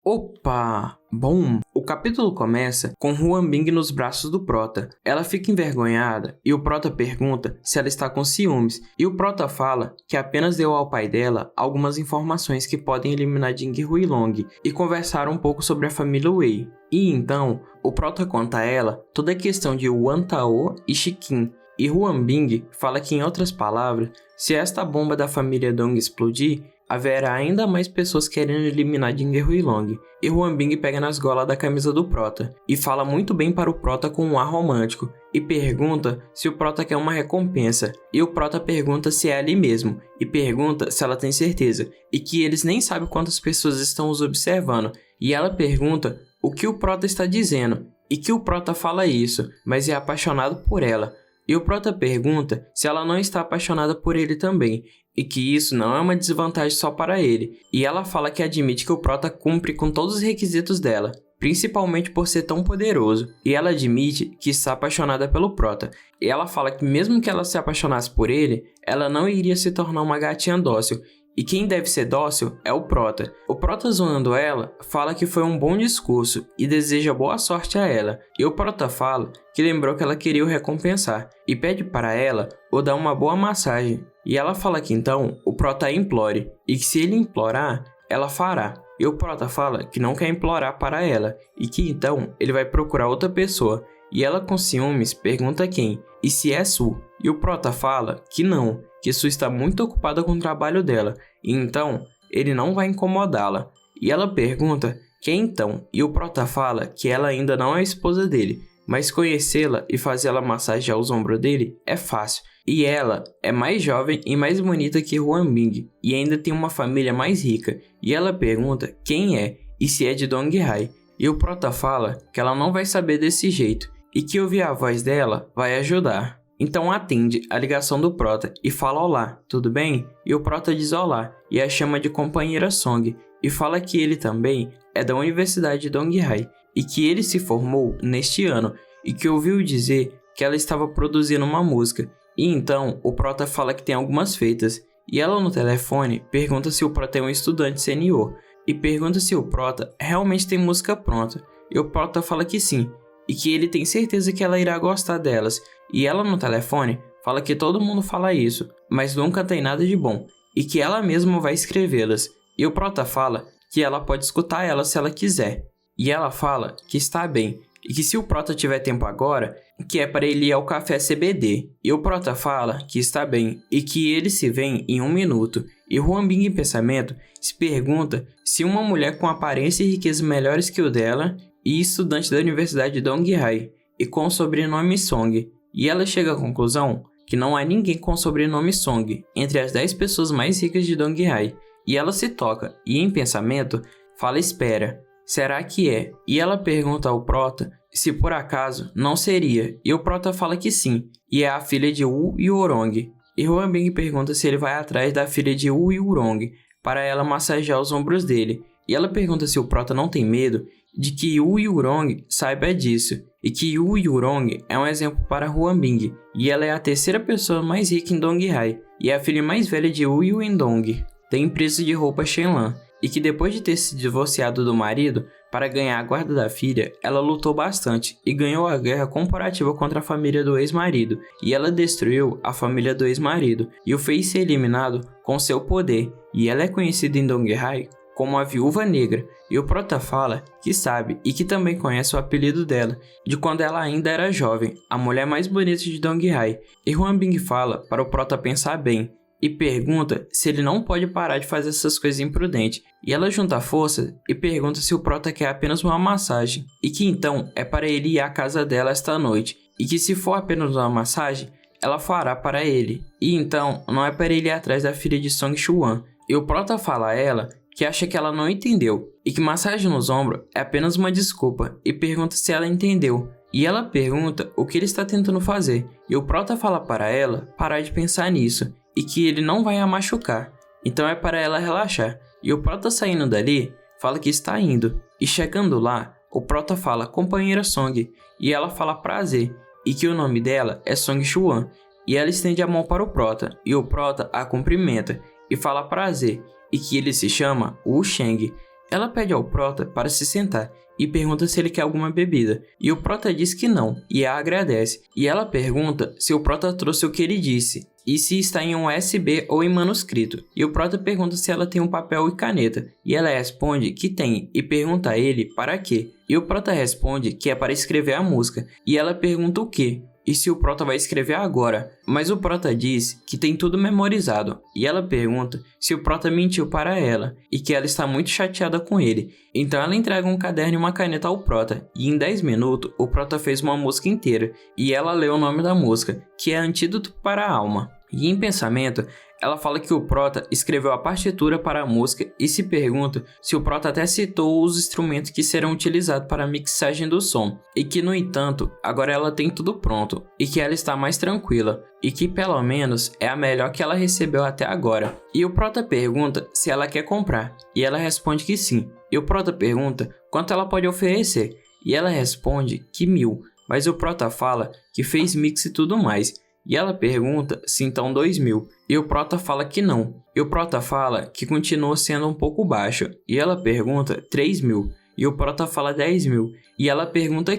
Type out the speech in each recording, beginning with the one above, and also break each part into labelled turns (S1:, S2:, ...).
S1: Opa! Bom, o capítulo começa com Huan-Bin nos braços do Prota. Ela fica envergonhada e o Prota pergunta se ela está com ciúmes, e o Prota fala que apenas deu ao pai dela algumas informações que podem eliminar Ding Huilong e conversaram um pouco sobre a família Wei. E então, o Prota conta a ela toda a questão de Wan Tao e Shikin, e Huan-Bin fala que, em outras palavras, se esta bomba da família Dong explodir, haverá ainda mais pessoas querendo eliminar Ding Huilong. E Huan-Bin pega nas golas da camisa do Prota e fala muito bem para o Prota com um ar romântico e pergunta se o Prota quer uma recompensa. E o Prota pergunta se é ali mesmo e pergunta se ela tem certeza e que eles nem sabem quantas pessoas estão os observando. E ela pergunta o que o Prota está dizendo e que o Prota fala isso, mas é apaixonado por ela. E o Prota pergunta se ela não está apaixonada por ele também, e que isso não é uma desvantagem só para ele. E ela fala que admite que o Prota cumpre com todos os requisitos dela, principalmente por ser tão poderoso. E ela admite que está apaixonada pelo Prota. E ela fala que mesmo que ela se apaixonasse por ele, ela não iria se tornar uma gatinha dócil. E quem deve ser dócil é o Prota. O Prota, zoando ela, fala que foi um bom discurso e deseja boa sorte a ela. E o Prota fala que lembrou que ela queria o recompensar e pede para ela ou dar uma boa massagem. E ela fala que então o Prota implore e que se ele implorar, ela fará. E o Prota fala que não quer implorar para ela e que então ele vai procurar outra pessoa. E ela, com ciúmes, pergunta quem e se é Su. E o Prota fala que não, que Su está muito ocupada com o trabalho dela e então ele não vai incomodá-la. E ela pergunta quem então, e o Prota fala que ela ainda não é a esposa dele, mas conhecê-la e fazê-la massagear os ombros dele é fácil. E ela é mais jovem e mais bonita que Huan-Bin e ainda tem uma família mais rica. E ela pergunta quem é e se é de Dong Hai. E o Prota fala que ela não vai saber desse jeito e que ouvir a voz dela vai ajudar. Então atende a ligação do Prota e fala olá, tudo bem? E o Prota diz olá e a chama de companheira Song e fala que ele também é da Universidade de Dong Hai e que ele se formou neste ano e que ouviu dizer que ela estava produzindo uma música. E então o Prota fala que tem algumas feitas e ela no telefone pergunta se o Prota é um estudante senior e pergunta se o Prota realmente tem música pronta. E o Prota fala que sim e que ele tem certeza que ela irá gostar delas. E ela no telefone fala que todo mundo fala isso, mas nunca tem nada de bom e que ela mesma vai escrevê-las. E o Prota fala que ela pode escutar elas se ela quiser. E ela fala que está bem e que se o Prota tiver tempo agora, que é para ele ir ao café CBD. E o Prota fala que está bem e que ele se vem em 1 minuto. E Huan-Bin, em pensamento, se pergunta se uma mulher com aparência e riqueza melhores que o dela e estudante da Universidade de Dong Hai e com o sobrenome Song. E ela chega à conclusão que não há ninguém com o sobrenome Song entre as 10 pessoas mais ricas de Dong Hai. E ela se toca e, em pensamento, fala espera. Será que é? E ela pergunta ao Prota se por acaso não seria, e o Prota fala que sim, e é a filha de Wu Yuorong. E Huan-Bin pergunta se ele vai atrás da filha de Wu Yuorong para ela massagear os ombros dele, e ela pergunta se o Prota não tem medo de que Wu Yuorong saiba disso, e que Wu Yuorong é um exemplo para Huan-Bin, e ela é a terceira pessoa mais rica em Dong Hai, e é a filha mais velha de Wu Yuendong, da empresa de roupa Shenlan. E que depois de ter se divorciado do marido para ganhar a guarda da filha, ela lutou bastante e ganhou a guerra corporativa contra a família do ex-marido, e ela destruiu a família do ex-marido e o fez ser eliminado com seu poder, e ela é conhecida em Dong Hai como a Viúva Negra. E o Prota fala que sabe e que também conhece o apelido dela, de quando ela ainda era jovem, a mulher mais bonita de Dong Hai. E Huan-Bin fala para o Prota pensar bem e pergunta se ele não pode parar de fazer essas coisas imprudentes. E ela junta força e pergunta se o Prota quer apenas uma massagem, e que então é para ele ir à casa dela esta noite, e que se for apenas uma massagem, ela fará para ele. E então não é para ele ir atrás da filha de Song Chuan. E o Prota fala a ela que acha que ela não entendeu, e que massagem nos ombros é apenas uma desculpa, e pergunta se ela entendeu. E ela pergunta o que ele está tentando fazer, e o Prota fala para ela parar de pensar nisso, e que ele não vai a machucar, então é para ela relaxar. E o Prota, saindo dali, fala que está indo, e chegando lá, o Prota fala companheira Song, e ela fala prazer, e que o nome dela é Song Chuan, e ela estende a mão para o Prota, e o Prota a cumprimenta, e fala prazer, e que ele se chama Wu Sheng. Ela pede ao Prota para se sentar e pergunta se ele quer alguma bebida, e o Prota diz que não, e a agradece, e ela pergunta se o Prota trouxe o que ele disse, e se está em um USB ou em manuscrito, e o Prota pergunta se ela tem um papel e caneta, e ela responde que tem, e pergunta a ele para quê, e o Prota responde que é para escrever a música, e ela pergunta o quê, e se o Prota vai escrever agora, mas o Prota diz que tem tudo memorizado, e ela pergunta se o Prota mentiu para ela, e que ela está muito chateada com ele, então ela entrega um caderno e uma caneta ao Prota, e em 10 minutos o Prota fez uma música inteira, e ela lê o nome da música, que é Antídoto para a Alma, e em pensamento, ela fala que o Prota escreveu a partitura para a música e se pergunta se o Prota até citou os instrumentos que serão utilizados para a mixagem do som, e que, no entanto, agora ela tem tudo pronto, e que ela está mais tranquila, e que pelo menos é a melhor que ela recebeu até agora. E o Prota pergunta se ela quer comprar, e ela responde que sim, e o Prota pergunta quanto ela pode oferecer, e ela responde que 1.000, mas o Prota fala que fez mix e tudo mais, e ela pergunta se então 2.000, e o Prota fala que não. E o Prota fala que continua sendo um pouco baixo, e ela pergunta 3.000, e o Prota fala 10.000, e ela pergunta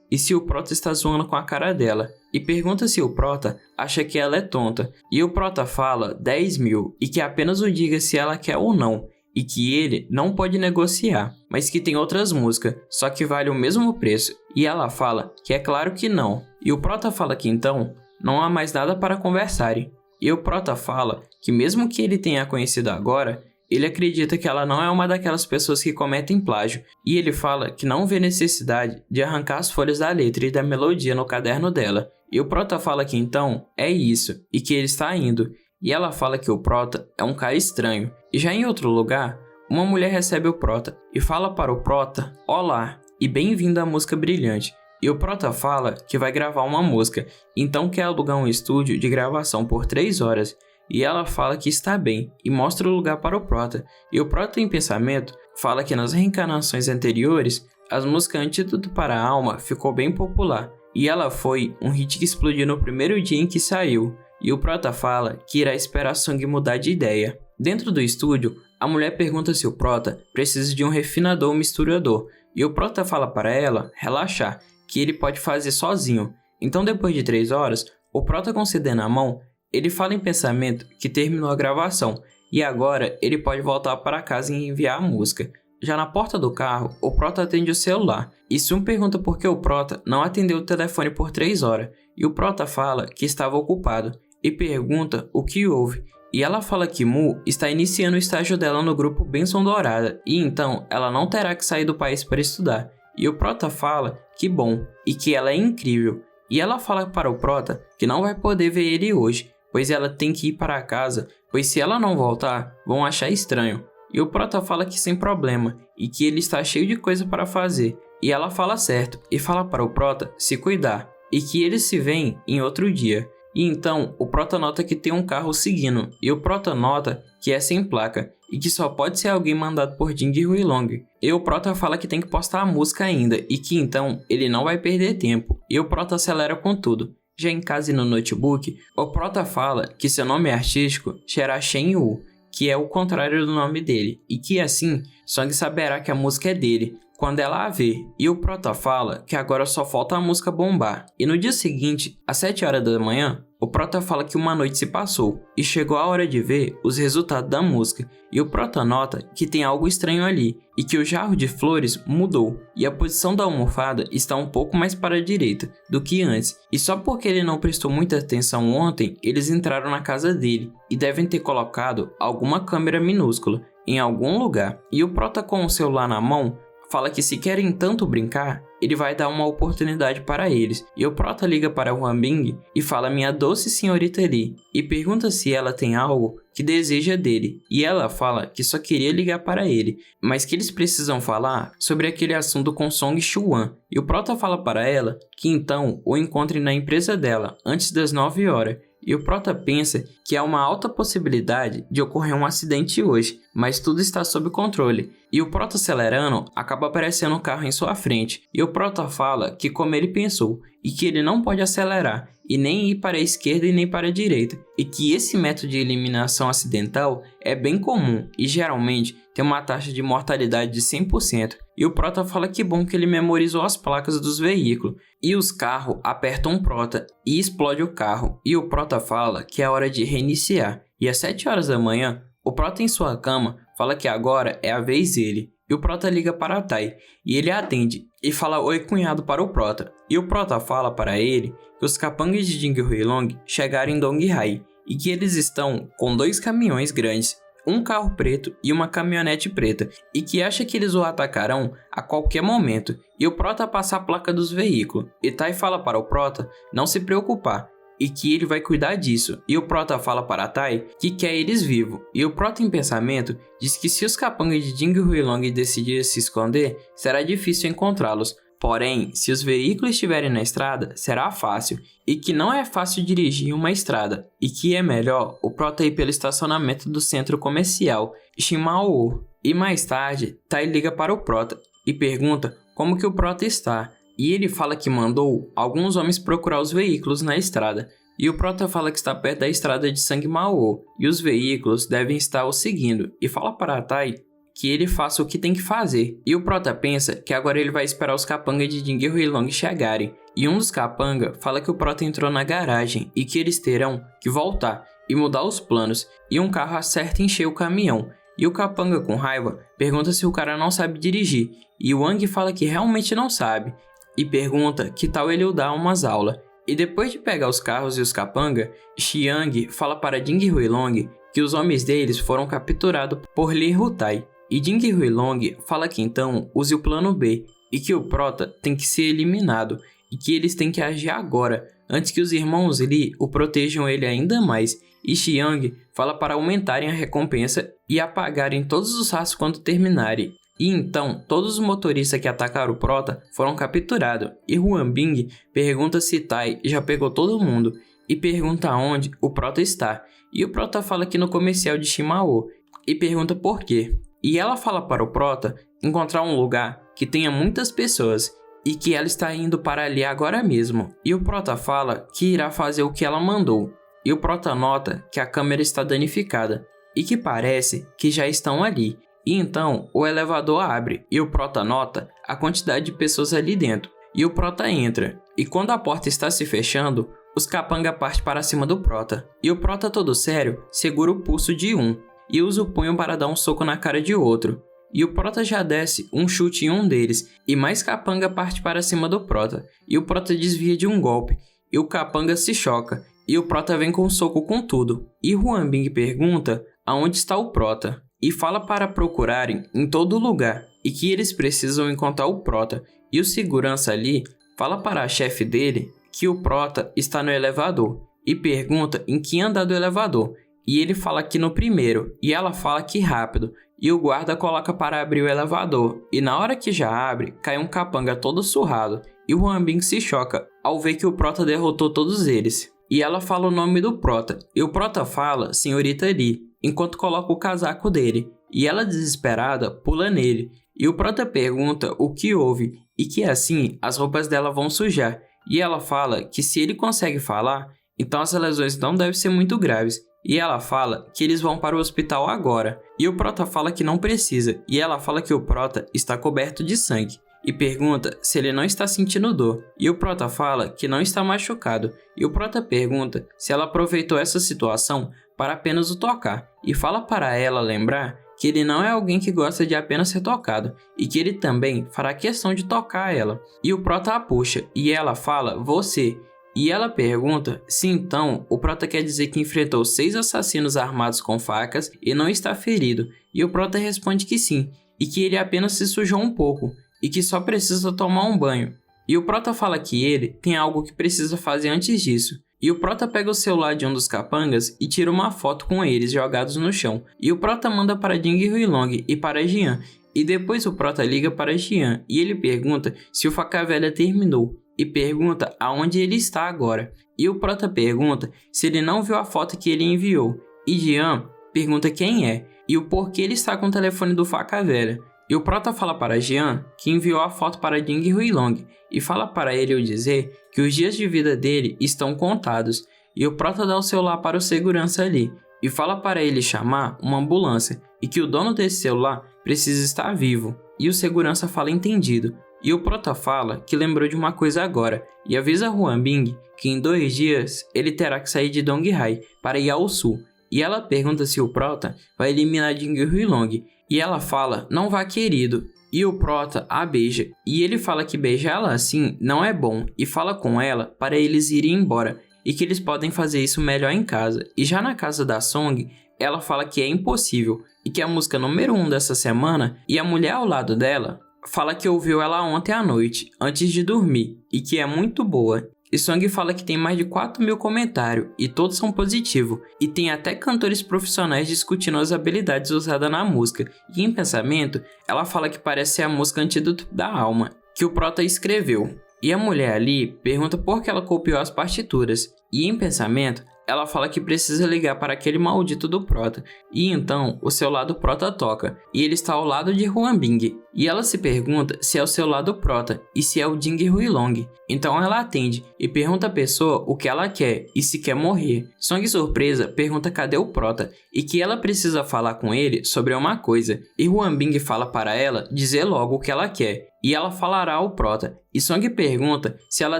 S1: e se o Prota está zoando com a cara dela, e pergunta se o Prota acha que ela é tonta, e o Prota fala 10.000, e que apenas o diga se ela quer ou não, e que ele não pode negociar, mas que tem outras músicas, só que vale o mesmo preço, e ela fala que é claro que não, e o Prota fala que então não há mais nada para conversarem. E o Prota fala que mesmo que ele tenha conhecido agora, ele acredita que ela não é uma daquelas pessoas que cometem plágio. E ele fala que não vê necessidade de arrancar as folhas da letra e da melodia no caderno dela. E o Prota fala que então é isso, e que ele está indo. E ela fala que o Prota é um cara estranho. E já em outro lugar, uma mulher recebe o Prota e fala para o Prota: "Olá, e bem-vindo à música brilhante." E o Prota fala que vai gravar uma música, então quer alugar um estúdio de gravação por 3 horas. E ela fala que está bem e mostra o lugar para o Prota. E o Prota, em pensamento, fala que nas reencarnações anteriores, as músicas Antídoto para a Alma ficou bem popular. E ela foi um hit que explodiu no primeiro dia em que saiu. E o Prota fala que irá esperar a Song mudar de ideia. Dentro do estúdio, a mulher pergunta se o Prota precisa de um refinador ou misturador. E o Prota fala para ela relaxar, que ele pode fazer sozinho. Então, depois de 3 horas, o Prota com o CD na mão, ele fala em pensamento que terminou a gravação e agora ele pode voltar para casa e enviar a música. Já na porta do carro, o Prota atende o celular e Sun pergunta por que o Prota não atendeu o telefone por 3 horas e o Prota fala que estava ocupado e pergunta o que houve. E ela fala que Mu está iniciando o estágio dela no grupo Benção Dourada e então ela não terá que sair do país para estudar. E o Prota fala que bom e que ela é incrível. E ela fala para o Prota que não vai poder ver ele hoje, pois ela tem que ir para casa, pois se ela não voltar, vão achar estranho. E o Prota fala que sem problema e que ele está cheio de coisa para fazer. E ela fala certo e fala para o Prota se cuidar e que eles se veem em outro dia. E então o Prota nota que tem um carro seguindo e o Prota nota que é sem placa e que só pode ser alguém mandado por Jing e Huilong. E o Prota fala que tem que postar a música ainda e que então ele não vai perder tempo. E o Prota acelera com tudo. Já em casa e no notebook, o Prota fala que seu nome artístico será Shen Yu, que é o contrário do nome dele, e que assim Song saberá que a música é dele quando ela a vê. E o Prota fala que agora só falta a música bombar. E no dia seguinte, às 7 horas da manhã, o Prota fala que uma noite se passou e chegou a hora de ver os resultados da música. E o Prota nota que tem algo estranho ali e que o jarro de flores mudou e a posição da almofada está um pouco mais para a direita do que antes. E só porque ele não prestou muita atenção ontem, eles entraram na casa dele e devem ter colocado alguma câmera minúscula em algum lugar. E o Prota com o celular na mão fala que se querem tanto brincar, ele vai dar uma oportunidade para eles. E o Prota liga para Huambing e fala minha doce senhorita Li e pergunta se ela tem algo que deseja dele. E ela fala que só queria ligar para ele, mas que eles precisam falar sobre aquele assunto com Song Xuan. E o Prota fala para ela que então o encontre na empresa dela antes das 9 horas. E o Prota pensa que há uma alta possibilidade de ocorrer um acidente hoje, mas tudo está sob controle. E o Prota acelerando, acaba aparecendo um carro em sua frente. E o Prota fala que como ele pensou, e que ele não pode acelerar, e nem ir para a esquerda e nem para a direita, e que esse método de eliminação acidental é bem comum e geralmente tem uma taxa de mortalidade de 100%. E o Prota fala que bom que ele memorizou as placas dos veículos. E os carros apertam o Prota e explode o carro. E o Prota fala que é hora de reiniciar. E às 7 horas da manhã, o Prota em sua cama fala que agora é a vez dele. E o Prota liga para a Tai, e ele atende e fala oi cunhado para o Prota. E o Prota fala para ele que os capangas de Ding Huilong chegaram em Dong Hai e que eles estão com 2 caminhões grandes, um carro preto e uma caminhonete preta, e que acha que eles o atacarão a qualquer momento. E o Prota passa a placa dos veículos, e Tai fala para o Prota não se preocupar, e que ele vai cuidar disso. E o Prota fala para a Tai que quer eles vivos. E o Prota em pensamento diz que se os capangas de Ding Huilong decidirem se esconder, será difícil encontrá-los. Porém, se os veículos estiverem na estrada, será fácil, e que não é fácil dirigir uma estrada, e que é melhor o Prota ir pelo estacionamento do centro comercial Shimao. E mais tarde, Tai liga para o Prota e pergunta como que o Prota está, e ele fala que mandou alguns homens procurar os veículos na estrada. E o Prota fala que está perto da estrada de Sangmao, e os veículos devem estar o seguindo, e fala para a Tai que ele faça o que tem que fazer. E o Prota pensa que agora ele vai esperar os capangas de Ding Huilong chegarem. E um dos capanga fala que o Prota entrou na garagem e que eles terão que voltar e mudar os planos. E um carro acerta em cheio o caminhão. E o capanga com raiva pergunta se o cara não sabe dirigir. E o Wang fala que realmente não sabe. E pergunta que tal ele o dar umas aulas. E depois de pegar os carros e os capanga, Xiang fala para Ding Huilong que os homens deles foram capturados por Li Hutai. E Ding Huilong fala que então use o plano B e que o Prota tem que ser eliminado e que eles têm que agir agora, antes que os irmãos Li o protejam ele ainda mais. E Xiang fala para aumentarem a recompensa e apagarem todos os rastros quando terminarem. E então, todos os motoristas que atacaram o Prota foram capturados. E Huan Bing pergunta se Tai já pegou todo mundo e pergunta onde o Prota está. E o Prota fala que no comercial de Shimao e pergunta por quê. E ela fala para o Prota encontrar um lugar que tenha muitas pessoas e que ela está indo para ali agora mesmo. E o Prota fala que irá fazer o que ela mandou. E o Prota nota que a câmera está danificada e que parece que já estão ali. E então o elevador abre e o Prota nota a quantidade de pessoas ali dentro. E o Prota entra. E quando a porta está se fechando, os capanga partem para cima do Prota. E o Prota todo sério segura o pulso de um e usa o punho para dar um soco na cara de outro. E o Prota já desce um chute em um deles, e mais capanga parte para cima do Prota, e o Prota desvia de um golpe, e o capanga se choca, e o Prota vem com um soco com tudo. E Huan Bing pergunta aonde está o Prota, e fala para procurarem em todo lugar, e que eles precisam encontrar o Prota. E o segurança ali fala para a chefe dele que o Prota está no elevador, e pergunta em que andar do elevador. E ele fala que no primeiro, e ela fala que rápido, e o guarda coloca para abrir o elevador, e na hora que já abre, cai um capanga todo surrado, e o Huan Bing se choca ao ver que o Prota derrotou todos eles. E ela fala o nome do Prota, e o Prota fala Senhorita Li, enquanto coloca o casaco dele, e ela desesperada pula nele, e o Prota pergunta o que houve, e que assim as roupas dela vão sujar, e ela fala que se ele consegue falar, então as lesões não devem ser muito graves. E ela fala que eles vão para o hospital agora. E o Prota fala que não precisa. E ela fala que o Prota está coberto de sangue. E pergunta se ele não está sentindo dor. E o Prota fala que não está machucado. E o Prota pergunta se ela aproveitou essa situação para apenas o tocar. E fala para ela lembrar que ele não é alguém que gosta de apenas ser tocado. E que ele também fará questão de tocar ela. E o Prota a puxa. E ela fala, você. E ela pergunta se então o Prota quer dizer que enfrentou 6 assassinos armados com facas e não está ferido. E o Prota responde que sim, e que ele apenas se sujou um pouco, e que só precisa tomar um banho. E o Prota fala que ele tem algo que precisa fazer antes disso. E o Prota pega o celular de um dos capangas e tira uma foto com eles jogados no chão. E o Prota manda para Ding Huilong e para Jian. E depois o Prota liga para Jian e ele pergunta se o Faca Velha terminou. E pergunta aonde ele está agora. E o Prota pergunta se ele não viu a foto que ele enviou. E Jian pergunta quem é e o porquê ele está com o telefone do Faca Velha. E o Prota fala para Jian que enviou a foto para Jing Huilong e fala para ele dizer que os dias de vida dele estão contados. E o Prota dá o celular para o segurança ali e fala para ele chamar uma ambulância e que o dono desse celular precisa estar vivo. E o segurança fala entendido. E o Prota fala que lembrou de uma coisa agora e avisa Huan Bin que em 2 dias ele terá que sair de Donghai para ir ao sul. E ela pergunta se o Prota vai eliminar Jing Huilong. E ela fala, não vá querido. E o Prota a beija. E ele fala que beijá-la assim não é bom. E fala com ela para eles irem embora. E que eles podem fazer isso melhor em casa. E já na casa da Song, ela fala que é impossível. E que a música número 1 dessa semana. E a mulher ao lado dela fala que ouviu ela ontem à noite, antes de dormir. E que é muito boa. E Song fala que tem mais de 4.000 comentários, e todos são positivos, e tem até cantores profissionais discutindo as habilidades usadas na música, e em pensamento, ela fala que parece ser a música Antídoto da Alma, que o Prota escreveu. E a mulher ali pergunta por que ela copiou as partituras, e em pensamento, ela fala que precisa ligar para aquele maldito do Prota, e então o celular do Prota toca, e ele está ao lado de Huan Bin, e ela se pergunta se é o celular do Prota, e se é o Jing Huilong. Então ela atende, e pergunta à pessoa o que ela quer, e se quer morrer. Song surpresa pergunta cadê o Prota, e que ela precisa falar com ele sobre uma coisa, e Huan Bin fala para ela dizer logo o que ela quer, e ela falará ao Prota, e Song pergunta se ela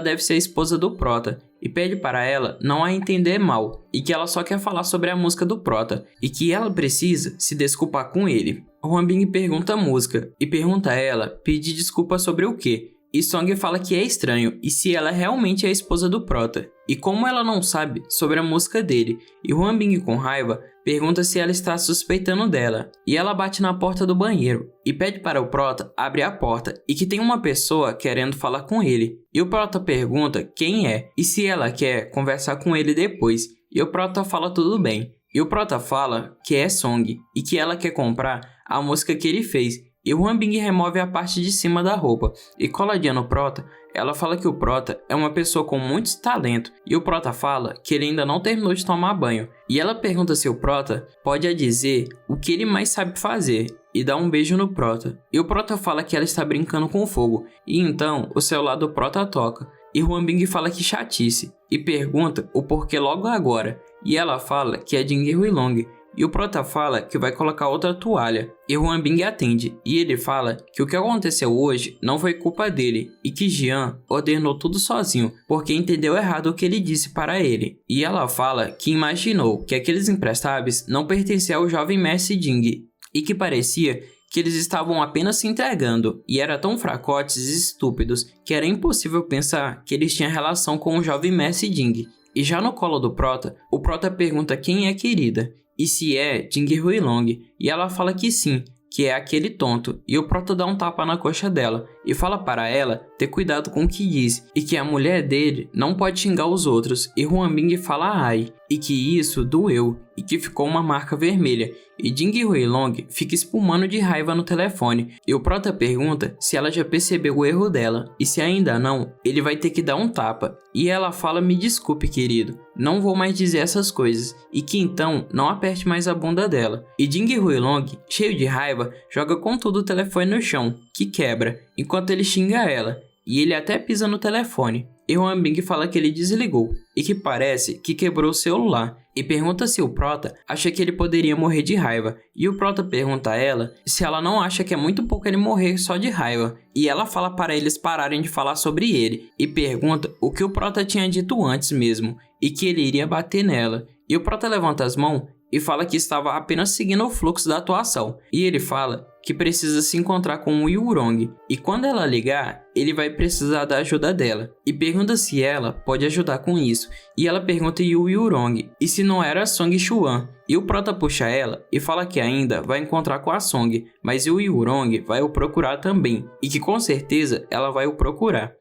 S1: deve ser a esposa do Prota, e pede para ela não a entender mal, e que ela só quer falar sobre a música do Prota, e que ela precisa se desculpar com ele. Huan Bin pergunta a música, e pergunta a ela pedir desculpa sobre o quê, e Song fala que é estranho, e se ela realmente é a esposa do Prota, e como ela não sabe sobre a música dele, e Huan Bin com raiva pergunta se ela está suspeitando dela, e ela bate na porta do banheiro, e pede para o Prota abrir a porta, e que tem uma pessoa querendo falar com ele, e o Prota pergunta quem é, e se ela quer conversar com ele depois, e o Prota fala tudo bem, e o Prota fala que é Song, e que ela quer comprar a música que ele fez, e Huan Bin remove a parte de cima da roupa, e coladinha no Prota, ela fala que o Prota é uma pessoa com muito talento, e o Prota fala que ele ainda não terminou de tomar banho, e ela pergunta se o Prota pode dizer o que ele mais sabe fazer, e dá um beijo no Prota, e o Prota fala que ela está brincando com fogo, e então o celular do Prota toca, e Huan Bin fala que chatice, e pergunta o porquê logo agora, e ela fala que é Jing Huilong, e o Prota fala que vai colocar outra toalha, e Huan Bin atende, e ele fala que o que aconteceu hoje não foi culpa dele, e que Jian ordenou tudo sozinho, porque entendeu errado o que ele disse para ele. E ela fala que imaginou que aqueles imprestáveis não pertenciam ao jovem mestre Jing, e que parecia que eles estavam apenas se entregando, e eram tão fracotes e estúpidos que era impossível pensar que eles tinham relação com o jovem mestre Jing. E já no colo do Prota, o Prota pergunta quem é querida, e se é Jing Huilong, e ela fala que sim, que é aquele tonto, e o Prota dá um tapa na coxa dela, e fala para ela ter cuidado com o que diz, e que a mulher dele não pode xingar os outros, e Huan Bin fala ai, e que isso doeu, e que ficou uma marca vermelha, e Jing Huilong fica espumando de raiva no telefone, e o Prota pergunta se ela já percebeu o erro dela, e se ainda não, ele vai ter que dar um tapa, e ela fala me desculpe querido, não vou mais dizer essas coisas, e que então não aperte mais a bunda dela, e Jing Huilong, cheio de raiva, joga com tudo o telefone no chão, que quebra, enquanto ele xinga ela, e ele até pisa no telefone. E Huan Bin fala que ele desligou, e que parece que quebrou o celular, e pergunta se o Prota acha que ele poderia morrer de raiva, e o Prota pergunta a ela se ela não acha que é muito pouco ele morrer só de raiva, e ela fala para eles pararem de falar sobre ele, e pergunta o que o Prota tinha dito antes mesmo, e que ele iria bater nela, e o Prota levanta as mãos e fala que estava apenas seguindo o fluxo da atuação, e ele fala que precisa se encontrar com o Yurong, e quando ela ligar, ele vai precisar da ajuda dela, e pergunta se ela pode ajudar com isso, e ela pergunta o Yurong, e se não era a Song Chuan, e o Prota puxa ela e fala que ainda vai encontrar com a Song, mas o Yurong vai o procurar também, e que com certeza ela vai o procurar.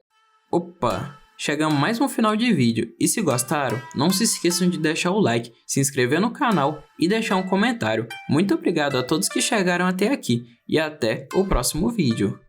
S1: Opa! Chegamos mais no final de vídeo, e se gostaram, não se esqueçam de deixar o like, se inscrever no canal e deixar um comentário. Muito obrigado a todos que chegaram até aqui, e até o próximo vídeo.